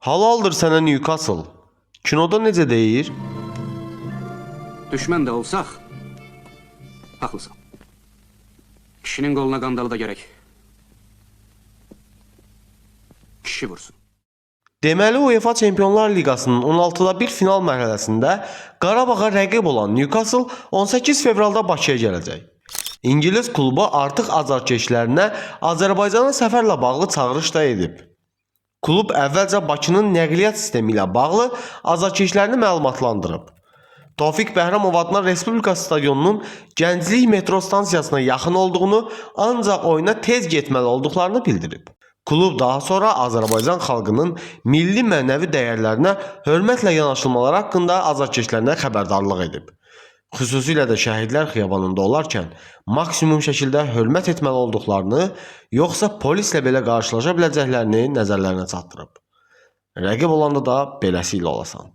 Halaldır sənə Newcastle. Kinoda necə deyir? Düşmən də olsaq, haqlısan. Kişinin qoluna qandalı da gərək. Kişi vursun. Deməli UEFA Çempionlar Liqasının 16-da 1 final mərhələsində Qarabağa rəqib olan Newcastle 18 fevralda Bakıya gələcək. İngilis klubu artıq azarkeşlərinə Azərbaycana səfərlə bağlı çağırış da edib. Klub əvvəlcə Bakının nəqliyyat sistemi ilə bağlı azarkeşlərini məlumatlandırıb. Tofiq Bəhramov adına Respublika stadionunun Gənclik metro stansiyasına yaxın olduğunu, ancaq oyuna tez getməli olduqlarını bildirib. Klub daha sonra Azərbaycan xalqının milli mənəvi dəyərlərinə hörmətlə yanaşılmaları haqqında azarkeşlərinə xəbərdarlıq edib. Xüsusilə də şəhidlər xiyabanında olarkən maksimum şəkildə hörmət etməli olduqlarını, yoxsa polislə belə qarşılaşa biləcəklərini nəzərlərinə çatdırıb. Rəqib olanda da beləsi ilə olasan.